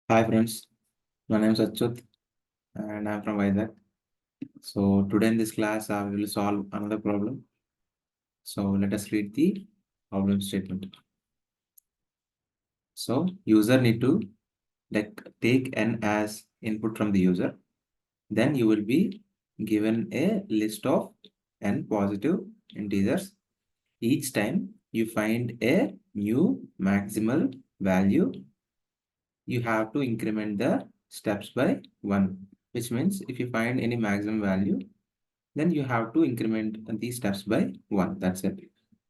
Hi friends, my name is Achyut and I'm from Vizag. So today in this class I will solve another problem. So let us read the problem statement. So user need to take n as input from the user. Then you will be given a list of n positive integers. Each time you find a new maximal value, you have to increment the steps by 1, which means if you find any maximum value, then you have to increment these steps by 1. That's it.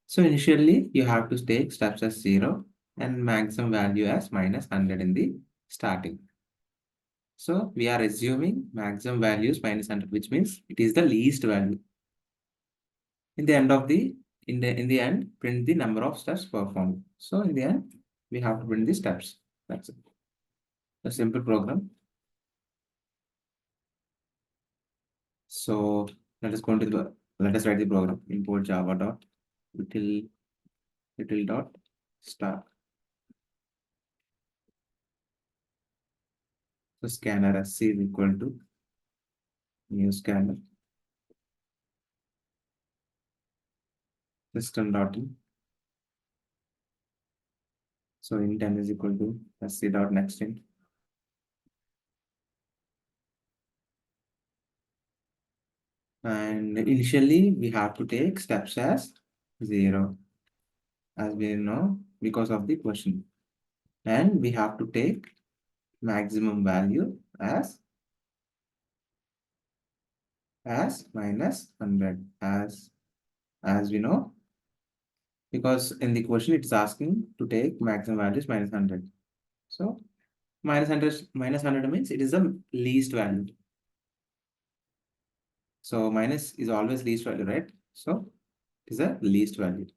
So initially, you have to take steps as 0 and maximum value as minus 100 in the starting. So we are assuming maximum values minus 100, which means it is the least value. In the end of in the end, print the number of steps performed. So in the end, we have to print the steps. That's it. A simple program. So let us go into let us write the program. Import java dot util dot start. So scanner SC is equal to new scanner system dot in. So int n is equal to SC dot next int. And initially we have to take steps as 0, as we know because of the question. And we have to take maximum value as minus 100 as we know, because in the question it's asking to take maximum values minus 100. So minus 100 means it is the least value. So minus is always least value, right? So it is the least value.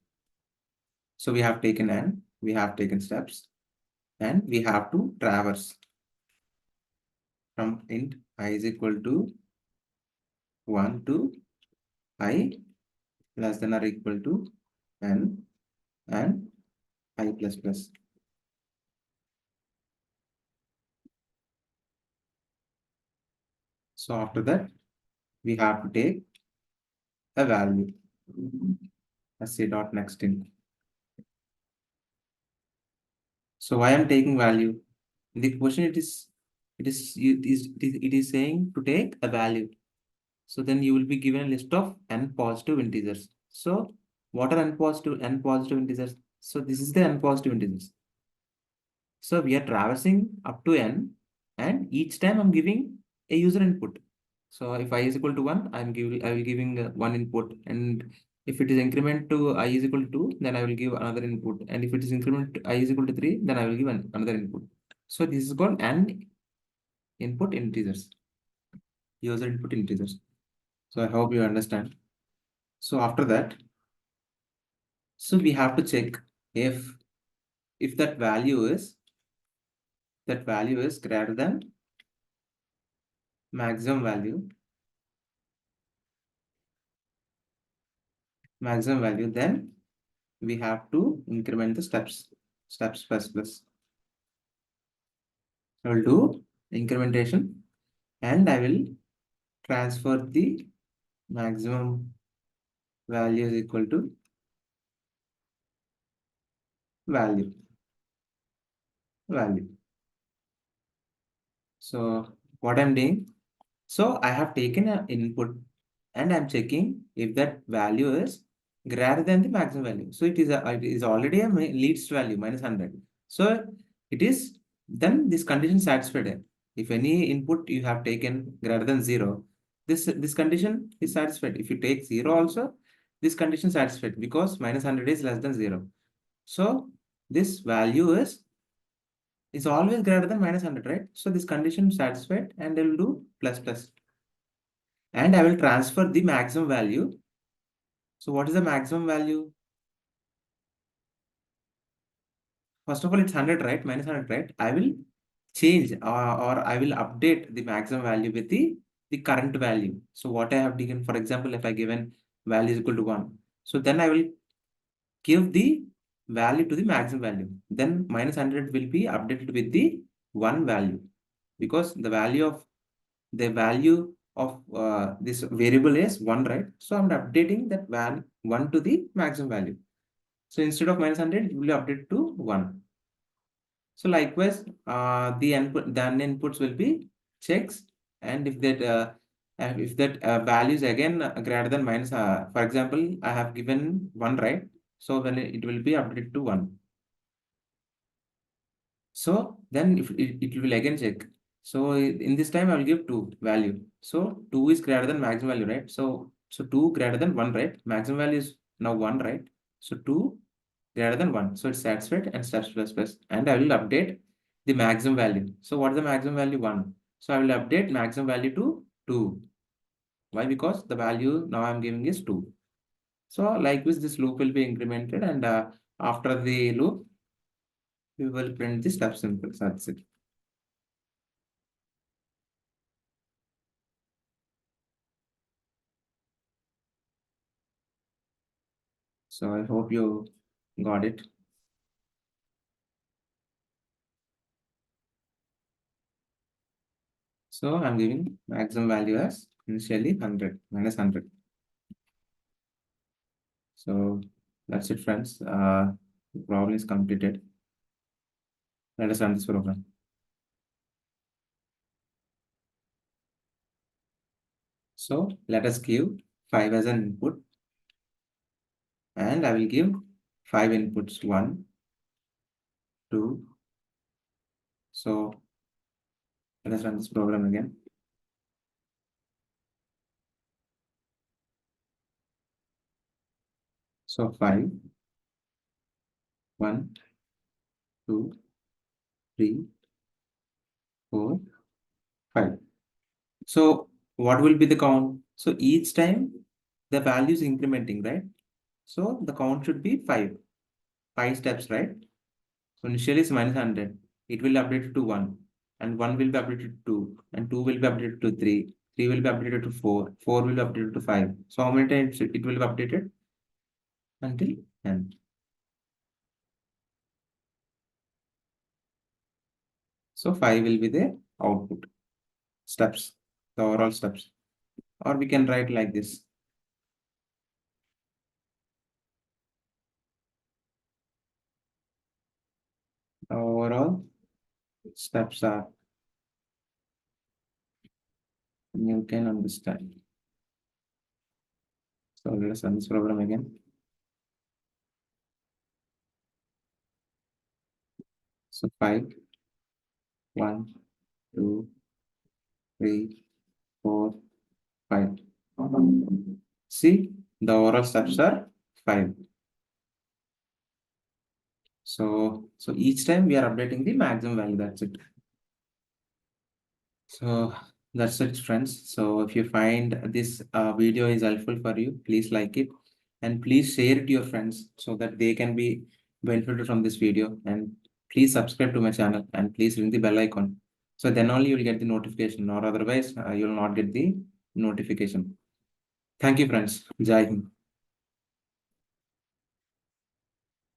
So we have taken n, we have taken steps, and we have to traverse from int I is equal to 1 to I less than or equal to n and I plus plus. So after that, we have to take a value. Let's say dot next int. So why I'm taking value? In the question it is saying to take a value. So then you will be given a list of n positive integers. So what are n positive integers? So this is the n positive integers. So we are traversing up to n, and each time I'm giving a user input. So if I is equal to 1, I will giving one input, and if it is increment to I is equal to 2, then I will give another input, and if it is increment to I is equal to 3, then I will give another input. So this is called n input integers, user input integers. So I hope you understand. So after that, so we have to check if that value is greater than maximum value, then we have to increment the steps plus plus. I will do incrementation, and I will transfer the maximum value is equal to value. So what I'm doing, so I have taken an input and I'm checking if that value is greater than the maximum value. So it is already a least value minus 100. So it is, then this condition satisfied. If any input you have taken greater than 0, this condition is satisfied. If you take 0 also, this condition satisfied because minus 100 is less than 0. So this value is always greater than minus 100, right? So this condition satisfied, and I will do plus plus. And I will transfer the maximum value. So what is the maximum value? First of all, it's 100, right? Minus 100, right? I will change or I will update the maximum value with the current value. So what I have taken, for example, if I given value is equal to 1, so then I will give the value to the maximum value. Then minus 100 will be updated with the one value, because the value of this variable is 1, right? So I'm updating that 1 to the maximum value. So instead of -100, it will be updated to 1. So likewise, the inputs will be checks, and if that value is again greater than minus, for example, I have given 1, right? So then it will be updated to 1. So then if it will again check. So in this time I will give 2 value. So 2 is greater than maximum value, right? So 2 greater than 1, right? Maximum value is now 1, right? So 2 greater than 1. So it's satisfied and steps plus plus. And I will update the maximum value. So what is the maximum value? 1. So I will update maximum value to 2. Why? Because the value now I'm giving is 2. So like this loop will be incremented, and after the loop, we will print the step simple. That's it. So I hope you got it. So I'm giving maximum value as initially 100, -100. So that's it, friends. The problem is completed. Let us run this program. So let us give 5 as an input, and I will give 5 inputs, 1, 2. So let us run this program again. So 5, 1, 2, 3, 4, 5. So what will be the count? So each time the value is incrementing, right? So the count should be 5. 5 steps, right? So initially it's -100. It will update to 1, and 1 will be updated to 2, and 2 will be updated to 3. 3 will be updated to 4. 4 will be updated to 5. So how many times it will be updated? Until n. So 5 will be the output steps, the overall steps. Or we can write like this. The overall steps are, you can understand. So let's run this program again. So 5, 1, 2, 3, 4, 5. See, the overall steps are 5. So each time we are updating the maximum value. That's it. So that's it, friends. So if you find this video is helpful for you, please like it, and please share it to your friends so that they can be benefited from this video. And please subscribe to my channel, and please ring the bell icon. So then only you will get the notification, or otherwise you will not get the notification. Thank you, friends. Jai Hind.